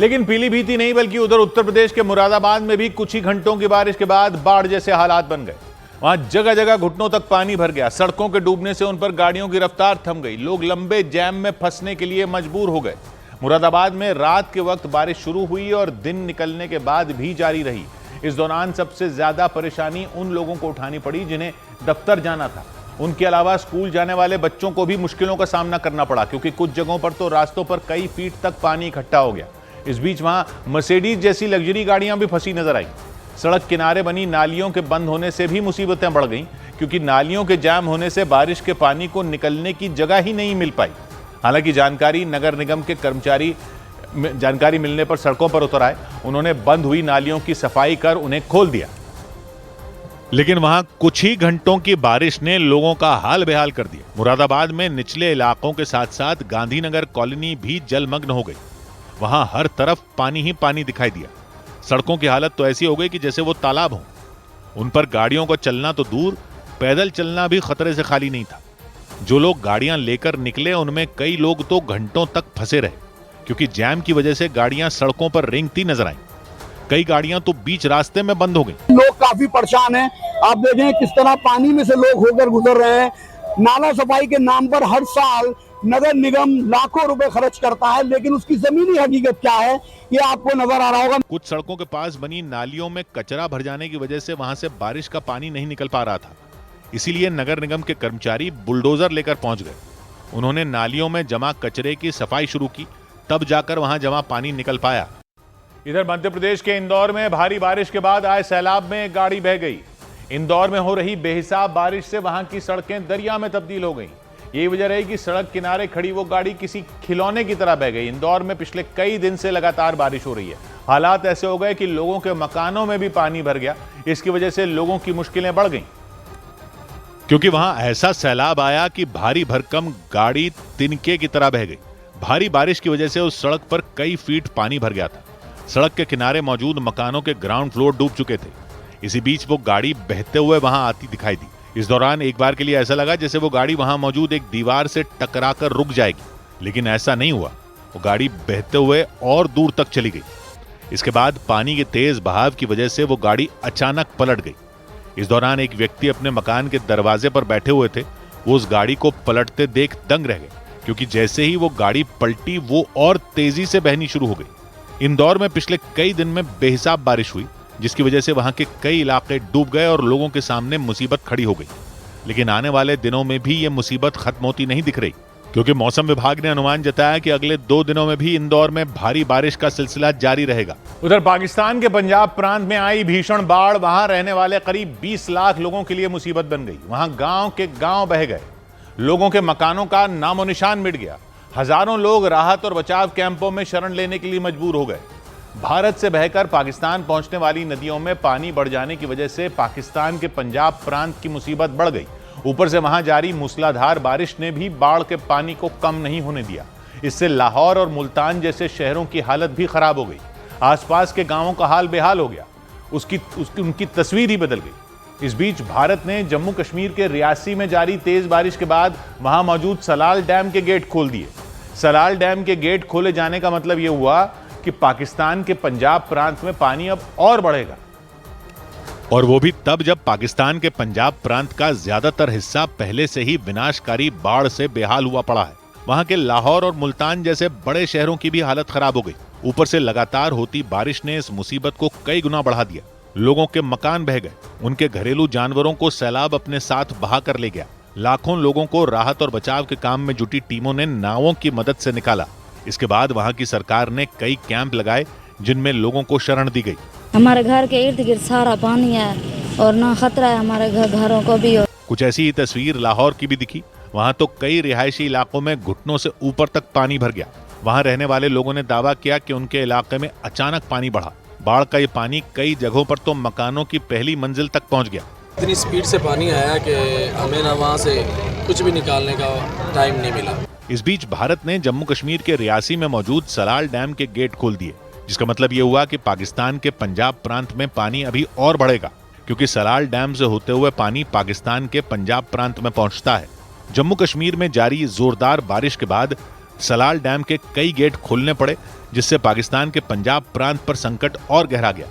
लेकिन पीलीभीत ही नहीं बल्कि उधर उत्तर प्रदेश के मुरादाबाद में भी कुछ ही घंटों की बारिश के बाद बाढ़ जैसे हालात बन गए। वहां जगह जगह घुटनों तक पानी भर गया। सड़कों के डूबने से उन पर गाड़ियों की रफ्तार थम गई। लोग लंबे जैम में फंसने के लिए मजबूर हो गए। मुरादाबाद में रात के वक्त बारिश शुरू हुई और दिन निकलने के बाद भी जारी रही। इस दौरान सबसे ज्यादा परेशानी उन लोगों को उठानी पड़ी जिन्हें दफ्तर जाना था। उनके अलावा स्कूल जाने वाले बच्चों को भी मुश्किलों का सामना करना पड़ा, क्योंकि कुछ जगहों पर तो रास्तों पर कई फीट तक पानी इकट्ठा हो गया। इस बीच वहां मर्सिडीज जैसी लग्जरी गाड़ियां भी फंसी नजर आई। सड़क किनारे बनी नालियों के बंद होने से भी मुसीबतें बढ़ गईं, क्योंकि नालियों के जाम होने से बारिश के पानी को निकलने की जगह ही नहीं मिल पाई। हालांकि नगर निगम के कर्मचारी जानकारी मिलने पर सड़कों पर उतर आए। उन्होंने बंद हुई नालियों की सफाई कर उन्हें खोल दिया। लेकिन वहां कुछ ही घंटों की बारिश ने लोगों का हाल बेहाल कर दिया। मुरादाबाद में निचले इलाकों के साथ साथ गांधीनगर कॉलोनी भी जलमग्न हो गई। वहां हर तरफ पानी ही पानी दिखाई दिया। सड़कों की हालत तो ऐसी हो गई कि जैसे वो तालाब हो। उन पर गाड़ियों को चलना तो दूर, पैदल चलना भी खतरे से खाली नहीं था। जो लोग गाड़ियां लेकर निकले उनमें कई लोग तो घंटों तक फंसे रहे, क्योंकि जैम की वजह से गाड़ियां सड़कों पर रेंगती नजर आईं। कई गाड़ियां तो बीच रास्ते में बंद हो गई। लोग काफी परेशान हैं। आप देखें किस तरह पानी में से लोग होकर गुजर रहे हैं। नाला सफाई के नाम पर हर साल नगर निगम लाखों रुपए खर्च करता है, लेकिन उसकी जमीनी हकीकत क्या है ये आपको नजर आ रहा होगा। कुछ सड़कों के पास बनी नालियों में कचरा भर जाने की वजह से वहां से बारिश का पानी नहीं निकल पा रहा था। इसीलिए नगर निगम के कर्मचारी बुलडोजर लेकर पहुंच गए। उन्होंने नालियों में जमा कचरे की सफाई शुरू की, तब जाकर वहां जमा पानी निकल पाया। इधर मध्य प्रदेश के इंदौर में भारी बारिश के बाद आए सैलाब में एक गाड़ी बह गई। इंदौर में हो रही बेहिसाब बारिश से वहां की सड़कें दरिया में तब्दील हो गई। यही वजह रही कि सड़क किनारे खड़ी वो गाड़ी किसी खिलौने की तरह बह गई। इंदौर में पिछले कई दिन से लगातार बारिश हो रही है। हालात ऐसे हो गए कि लोगों के मकानों में भी पानी भर गया। इसकी वजह से लोगों की मुश्किलें बढ़ गईं, क्योंकि वहां ऐसा सैलाब आया कि भारी भरकम गाड़ी तिनके की तरह बह गई। भारी बारिश की वजह से उस सड़क पर कई फीट पानी भर गया था। सड़क के किनारे मौजूद मकानों के ग्राउंड फ्लोर डूब चुके थे। इसी बीच वो गाड़ी बहते हुए वहां आती दिखाई दी। इस दौरान एक बार के लिए ऐसा लगा जैसे वो गाड़ी वहां मौजूद एक दीवार से टकराकर रुक जाएगी, लेकिन ऐसा नहीं हुआ। वो गाड़ी बहते हुए और दूर तक चली गई। इसके बाद पानी के तेज बहाव की वजह से वो गाड़ी अचानक पलट गई। इस दौरान एक व्यक्ति अपने मकान के दरवाजे पर बैठे हुए थे। वो उस गाड़ी को पलटते देख दंग रह गए, क्योंकि जैसे ही वो गाड़ी पलटी वो और तेजी से बहनी शुरू हो गई। इंदौर में पिछले कई दिन में बेहिसाब बारिश हुई, जिसकी वजह से वहां के कई इलाके डूब गए और लोगों के सामने मुसीबत खड़ी हो गई। लेकिन आने वाले दिनों में भी यह मुसीबत खत्म होती नहीं दिख रही, क्योंकि मौसम विभाग ने अनुमान जताया कि अगले 2 दिनों में भी इंदौर में भारी बारिश का सिलसिला जारी रहेगा। उधर पाकिस्तान के पंजाब प्रांत में आई भीषण बाढ़ वहां रहने वाले करीब 20 लाख लोगों के लिए मुसीबत बन गई। वहां गांव के गांव बह गए। लोगों के मकानों का नामो निशान मिट गया। हजारों लोग राहत और बचाव कैंपों में शरण लेने के लिए मजबूर हो गए। भारत से बहकर पाकिस्तान पहुंचने वाली नदियों में पानी बढ़ जाने की वजह से पाकिस्तान के पंजाब प्रांत की मुसीबत बढ़ गई। ऊपर से वहां जारी मूसलाधार बारिश ने भी बाढ़ के पानी को कम नहीं होने दिया। इससे लाहौर और मुल्तान जैसे शहरों की हालत भी खराब हो गई। आसपास के गांवों का हाल बेहाल हो गया। उनकी तस्वीर ही बदल गई। इस बीच भारत ने जम्मू कश्मीर के रियासी में जारी तेज बारिश के बाद वहां मौजूद सलाल डैम के गेट खोल दिए। सलाल डैम के गेट खोले जाने का मतलब यह हुआ कि पाकिस्तान के पंजाब प्रांत में पानी अब और बढ़ेगा, और वो भी तब जब पाकिस्तान के पंजाब प्रांत का ज्यादातर हिस्सा पहले से ही विनाशकारी बाढ़ से बेहाल हुआ पड़ा है। वहां के लाहौर और मुल्तान जैसे बड़े शहरों की भी हालत खराब हो गई। ऊपर से लगातार होती बारिश ने इस मुसीबत को कई गुना बढ़ा दिया। लोगों के मकान बह गए। उनके घरेलू जानवरों को सैलाब अपने साथ बहा कर ले गया। लाखों लोगों को राहत और बचाव के काम में जुटी टीमों ने नावों की मदद से निकाला। इसके बाद वहां की सरकार ने कई कैंप लगाए, जिनमें लोगों को शरण दी गई। हमारे घर के इर्द गिर्द सारा पानी है और ना खतरा है हमारे घरों को भी। कुछ ऐसी ही तस्वीर लाहौर की भी दिखी। वहां तो कई रिहायशी इलाकों में घुटनों से ऊपर तक पानी भर गया। वहां रहने वाले लोगों ने दावा किया कि उनके इलाके में अचानक पानी बढ़ा। बाढ़ का ये पानी कई जगहों पर तो मकानों की पहली मंजिल तक पहुंच गया। इतनी स्पीड से पानी आया कि हमें ना वहाँ से कुछ भी निकालने का टाइम नहीं मिला। इस बीच भारत ने जम्मू कश्मीर के रियासी में मौजूद सलाल डैम के गेट खोल दिए, जिसका मतलब यह हुआ कि पाकिस्तान के पंजाब प्रांत में पानी अभी और बढ़ेगा, क्योंकि सलाल डैम से होते हुए पानी पाकिस्तान के पंजाब प्रांत में पहुंचता है। जम्मू कश्मीर में जारी जोरदार बारिश के बाद सलाल डैम के कई गेट खोलने पड़े, जिससे पाकिस्तान के पंजाब प्रांत पर संकट और गहरा गया।